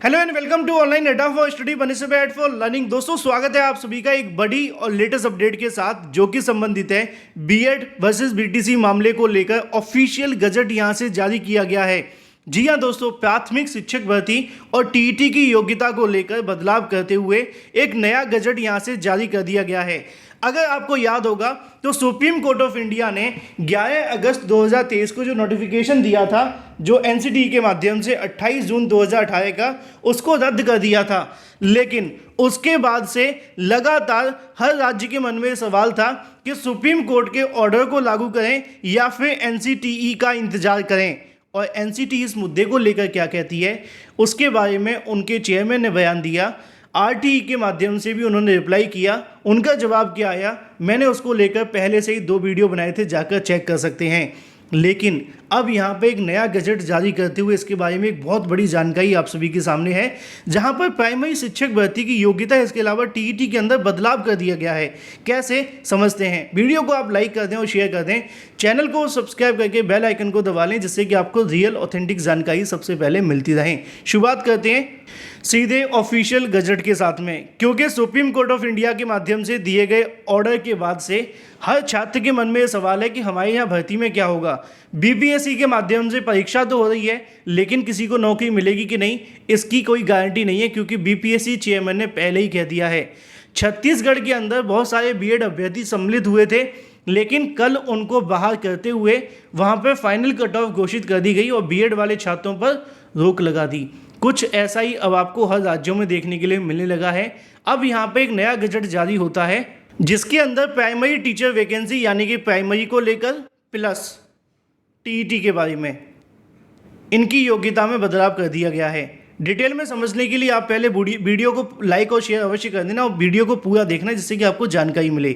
Hello and welcome to online अड्डा for study बने से बैठ फॉर लर्निंग। दोस्तों स्वागत है आप सभी का एक बड़ी और लेटेस्ट अपडेट के साथ जो कि संबंधित है बीएड वर्सेस बीटीसी मामले को लेकर ऑफिशियल गजट यहां से जारी किया गया है। जी हाँ दोस्तों, प्राथमिक शिक्षक भर्ती और टीईटी की योग्यता को लेकर बदलाव करते हुए एक नया गजट यहां से जारी कर दिया गया है। अगर आपको याद होगा तो सुप्रीम कोर्ट ऑफ इंडिया ने 11 अगस्त 2023 को जो नोटिफिकेशन दिया था, जो एनसीटी के माध्यम से 28 जून 2018 का, उसको रद्द कर दिया था। लेकिन उसके बाद से लगातार हर राज्य के मन में सवाल था कि सुप्रीम कोर्ट के ऑर्डर को लागू करें या फिर एनसीटीई का इंतजार करें। और एनसीटी इस मुद्दे को लेकर क्या कहती है, उसके बारे में उनके चेयरमैन ने बयान दिया। आरटीई के माध्यम से भी उन्होंने रिप्लाई किया। उनका जवाब क्या आया, मैंने उसको लेकर पहले से ही 2 वीडियो बनाए थे, जाकर चेक कर सकते हैं। लेकिन अब यहाँ पे एक नया गजट जारी करते हुए इसके बारे में एक बहुत बड़ी जानकारी आप सभी के सामने है, जहाँ पर प्राइमरी शिक्षक भर्ती की योग्यता है, इसके अलावा टीईटी के अंदर बदलाव कर दिया गया है। कैसे समझते हैं, वीडियो को आप लाइक कर दें और शेयर कर दें, चैनल को सब्सक्राइब करके बेल आइकन को दबा लें, जिससे कि आपको रियल ऑथेंटिक जानकारी सबसे पहले मिलती रहे। शुरुआत करते हैं सीधे ऑफिशियल गजट के साथ में, क्योंकि सुप्रीम कोर्ट ऑफ इंडिया के माध्यम से दिए गए ऑर्डर के बाद से हर छात्र के मन में ये सवाल है कि हमारे यहाँ भर्ती में क्या होगा। बीपीएससी के माध्यम से परीक्षा तो हो रही है, लेकिन किसी को नौकरी मिलेगी कि नहीं, इसकी कोई गारंटी नहीं है, क्योंकि बीपीएससी चेयरमैन ने पहले ही कह दिया है। छत्तीसगढ़ के अंदर बहुत सारे बीएड अभ्यर्थी सम्मिलित हुए थे, लेकिन कल उनको बाहर करते हुए वहाँ पर फाइनल कट ऑफ घोषित कर दी गई और बीएड वाले छात्रों पर रोक लगा दी। कुछ ऐसा ही अब आपको हर राज्यों में देखने के लिए मिलने लगा है। अब यहाँ पे एक नया गजट जारी होता है, जिसके अंदर प्राइमरी टीचर वैकेंसी यानी कि प्राइमरी को लेकर प्लस टीईटी के बारे में इनकी योग्यता में बदलाव कर दिया गया है। डिटेल में समझने के लिए आप पहले वीडियो को लाइक और शेयर अवश्य कर देना और वीडियो को पूरा देखना, जिससे कि आपको जानकारी मिले।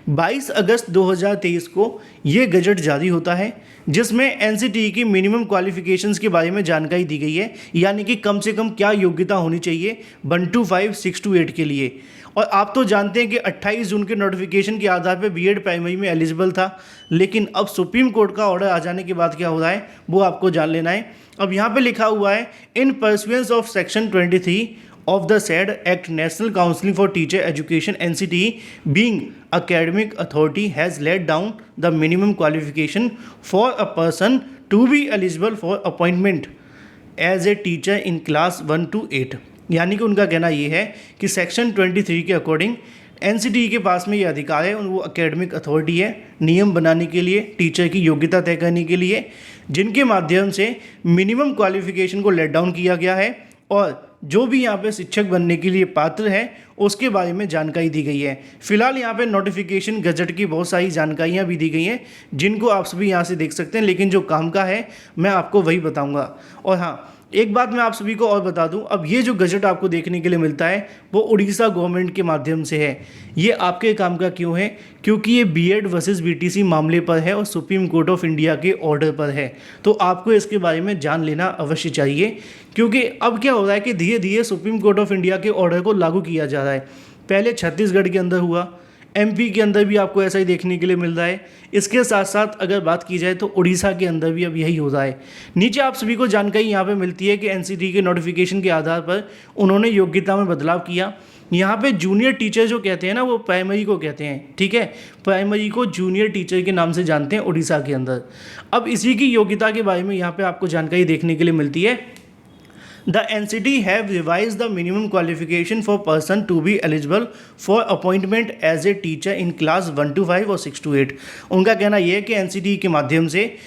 22 अगस्त 2023 को ये गजट जारी होता है, जिसमें एनसीटीई की मिनिमम क्वालिफिकेशंस के बारे में जानकारी दी गई है, यानी कि कम से कम क्या योग्यता होनी चाहिए 1 to 5, 6 to 8 के लिए। और आप तो जानते हैं कि 28 जून के नोटिफिकेशन के आधार पर बीएड प्राइमरी में एलिजिबल था, लेकिन अब सुप्रीम कोर्ट का ऑर्डर आ जाने के बाद क्या हो रहा है वो आपको जान लेना है। अब यहाँ पे लिखा हुआ है, in pursuance of section 23 of the said act, National Council for Teacher Education NCTE being academic authority has laid down the minimum qualification for a person to be eligible for appointment as a teacher in class 1 to 8। यानी कि उनका कहना ये है कि section 23 के according NCTE के पास में ये अधिकार है, वो एकेडमिक अथॉरिटी है नियम बनाने के लिए, टीचर की योग्यता तय करने के लिए, जिनके माध्यम से मिनिमम क्वालिफिकेशन को लेट डाउन किया गया है और जो भी यहाँ पे शिक्षक बनने के लिए पात्र है उसके बारे में जानकारी दी गई है। फिलहाल यहाँ पे नोटिफिकेशन गजट की बहुत सारी जानकारियाँ भी दी गई हैं, जिनको आप सभी यहाँ से देख सकते हैं, लेकिन जो काम का है मैं आपको वही बताऊँगा। और हाँ, एक बात मैं आप सभी को और बता दूं, अब ये जो गजट आपको देखने के लिए मिलता है वो उड़ीसा गवर्नमेंट के माध्यम से है। ये आपके काम का क्यों है, क्योंकि ये बीएड वर्सेस बीटीसी मामले पर है और सुप्रीम कोर्ट ऑफ इंडिया के ऑर्डर पर है, तो आपको इसके बारे में जान लेना अवश्य चाहिए। क्योंकि अब क्या हो रहा है कि धीरे धीरे सुप्रीम कोर्ट ऑफ इंडिया के ऑर्डर को लागू किया जा रहा है। पहले छत्तीसगढ़ के अंदर हुआ, एमपी के अंदर भी आपको ऐसा ही देखने के लिए मिल रहा है। इसके साथ साथ अगर बात की जाए तो उड़ीसा के अंदर भी अब यही हो रहा है। नीचे आप सभी को जानकारी यहाँ पे मिलती है कि एनसीटी के नोटिफिकेशन के आधार पर उन्होंने योग्यता में बदलाव किया। यहाँ पे जूनियर टीचर जो कहते हैं ना, वो प्राइमरी को कहते हैं, ठीक है, प्राइमरी को जूनियर टीचर के नाम से जानते हैं उड़ीसा के अंदर। अब इसी की योग्यता के बारे में यहाँ पर आपको जानकारी देखने के लिए मिलती है। The NCT have revised the minimum qualification for person to be eligible for appointment as a teacher in class 1 to 5 और 6 to 8। उनका कहना यह है कि NCT के माध्यम से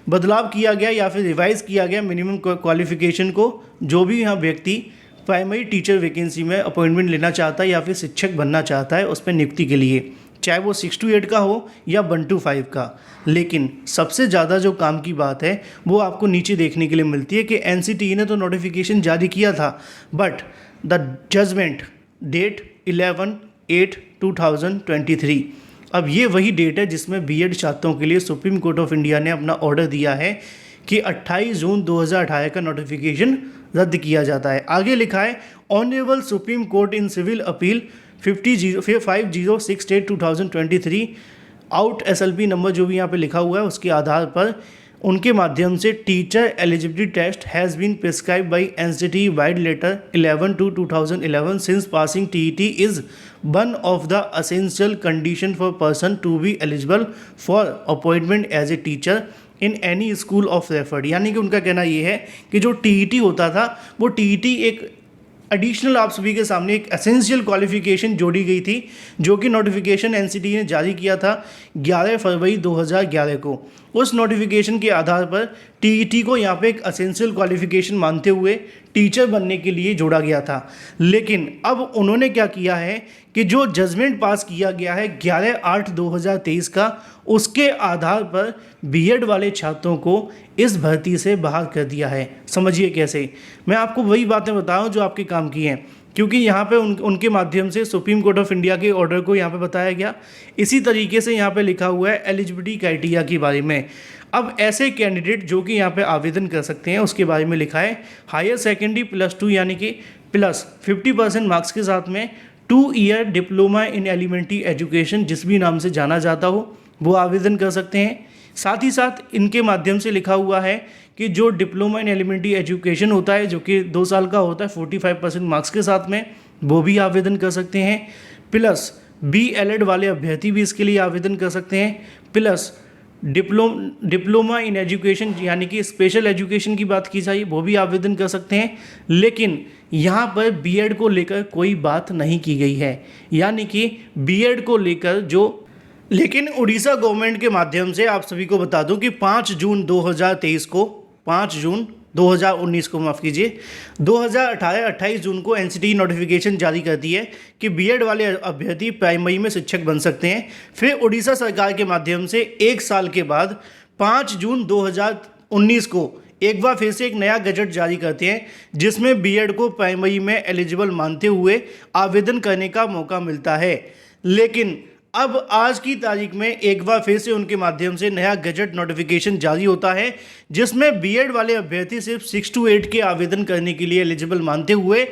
बदलाव किया गया या फिर रिवाइज किया गया मिनिमम क्वालिफिकेशन को, जो भी यहाँ व्यक्ति प्राइमरी टीचर वैकेंसी में अपॉइंटमेंट लेना चाहता है या फिर शिक्षक बनना चाहता है उस पर नियुक्ति के लिए, चाहे वो 6 to 8 का हो या 1 to 5 का। लेकिन सबसे ज़्यादा जो काम की बात है वो आपको नीचे देखने के लिए मिलती है कि एनसीटीई ने तो नोटिफिकेशन जारी किया था, बट द जजमेंट डेट 11/8/2023। अब ये वही डेट है जिसमें बीएड छात्रों के लिए सुप्रीम कोर्ट ऑफ इंडिया ने अपना ऑर्डर दिया है कि 28 जून 2018 का नोटिफिकेशन रद्द किया जाता है। आगे लिखा है, honourable supreme court in civil appeal 5068/2023 out SLP number जो भी यहाँ पे लिखा हुआ है उसके आधार पर उनके माध्यम से teacher eligibility test has been prescribed by NCT vide letter 11/2011 since passing TET is one of the essential condition for person to be eligible for appointment as a teacher in any school of referred. यानी कि उनका कहना ये है कि जो TET होता था वो टीईटी एक एडिशनल आप सभी के सामने एक एसेंशियल क्वालिफिकेशन जोड़ी गई थी, जो कि नोटिफिकेशन एनसीटी ने जारी किया था 11 फरवरी 2011 को। उस नोटिफिकेशन के आधार पर टीईटी को यहाँ पे एक एसेंशियल क्वालिफिकेशन मानते हुए टीचर बनने के लिए जोड़ा गया था। लेकिन अब उन्होंने क्या किया है कि जो जजमेंट पास किया गया है 11/8/2023 का, उसके आधार पर बीएड वाले छात्रों को इस भर्ती से बाहर कर दिया है। समझिए कैसे, मैं आपको वही बातें बता रहा हूँ जो आपके काम की हैं, क्योंकि यहाँ पे उनके माध्यम से सुप्रीम कोर्ट ऑफ इंडिया के ऑर्डर को यहाँ पे बताया गया। इसी तरीके से यहाँ पे लिखा हुआ है एलिजिबिलिटी क्राइटेरिया के बारे में। अब ऐसे कैंडिडेट जो कि यहाँ पे आवेदन कर सकते हैं उसके बारे में लिखा है हायर सेकेंडरी +2 यानी कि प्लस 50% मार्क्स के साथ में 2 year diploma in elementary education, जिस भी नाम से जाना जाता हो, वो आवेदन कर सकते हैं। साथ ही साथ इनके माध्यम से लिखा हुआ है कि जो डिप्लोमा इन एलिमेंट्री एजुकेशन होता है जो कि 2 साल का होता है 45% मार्क्स के साथ में, वो भी आवेदन कर सकते हैं। प्लस BEd वाले अभ्यर्थी भी इसके लिए आवेदन कर सकते हैं। प्लस डिप्लोमा इन एजुकेशन यानी कि स्पेशल एजुकेशन की बात की जाए वो भी आवेदन कर सकते हैं। लेकिन यहाँ पर बीएड को लेकर कोई बात नहीं की गई है, यानी कि बीएड को लेकर जो, लेकिन उड़ीसा गवर्नमेंट के माध्यम से आप सभी को बता दूं कि 5 जून 2023 को 5 जून 2019 को माफ़ कीजिए 2018-28 जून को एनसीटी नोटिफिकेशन जारी करती है कि बीएड वाले अभ्यर्थी प्राइमरी में शिक्षक बन सकते हैं। फिर उड़ीसा सरकार के माध्यम से 1 साल के बाद 5 जून 2019 को एक बार फिर से एक नया गजट जारी करते हैं, जिसमें बीएड को प्राइमरी में एलिजिबल मानते हुए आवेदन करने का मौका मिलता है। लेकिन अब आज की तारीख में एक बार फिर से उनके माध्यम से नया गजट नोटिफिकेशन जारी होता है, जिसमें बीएड वाले अभ्यर्थी सिर्फ 6 to 8 के आवेदन करने के लिए एलिजिबल मानते हुए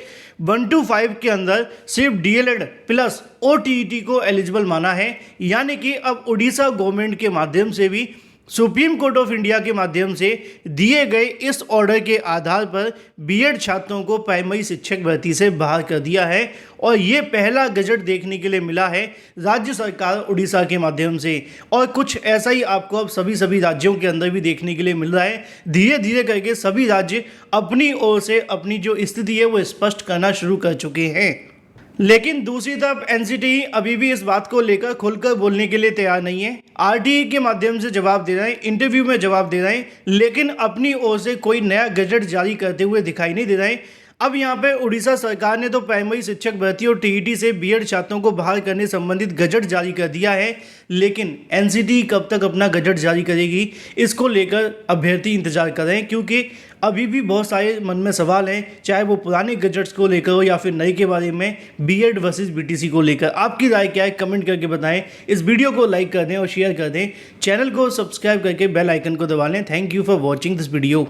1 to 5 के अंदर सिर्फ DLED प्लस OTET को एलिजिबल माना है। यानी कि अब उड़ीसा गवर्नमेंट के माध्यम से भी सुप्रीम कोर्ट ऑफ इंडिया के माध्यम से दिए गए इस ऑर्डर के आधार पर बीएड छात्रों को प्राइमरी शिक्षक भर्ती से बाहर कर दिया है। और ये पहला गजट देखने के लिए मिला है राज्य सरकार उड़ीसा के माध्यम से, और कुछ ऐसा ही आपको अब सभी राज्यों के अंदर भी देखने के लिए मिल रहा है। धीरे धीरे करके सभी राज्य अपनी ओर से अपनी जो स्थिति है वो स्पष्ट करना शुरू कर चुके हैं। लेकिन दूसरी तरफ एनसीटी अभी भी इस बात को लेकर खुलकर बोलने के लिए तैयार नहीं है। आरटीई के माध्यम से जवाब दे रहे हैं, इंटरव्यू में जवाब दे रहे हैं, लेकिन अपनी ओर से कोई नया गजट जारी करते हुए दिखाई नहीं दे रहे हैं। अब यहाँ पे उड़ीसा सरकार ने तो प्राइमरी शिक्षक भर्ती और टीईटी से बीएड छात्रों को बाहर करने संबंधित गजट जारी कर दिया है, लेकिन एनसीटी कब तक अपना गजट जारी करेगी इसको लेकर अभ्यर्थी इंतजार कर रहे हैं, क्योंकि अभी भी बहुत सारे मन में सवाल हैं, चाहे वो पुराने गजट्स को लेकर हो या फिर नए के बारे में बीएड वर्सेस बीटीसी को लेकर। आपकी राय क्या है कमेंट करके बताएं। इस वीडियो को लाइक कर दें और शेयर कर दें, चैनल को सब्सक्राइब करके बेल आइकन को दबा लें। Thank you for watching this video.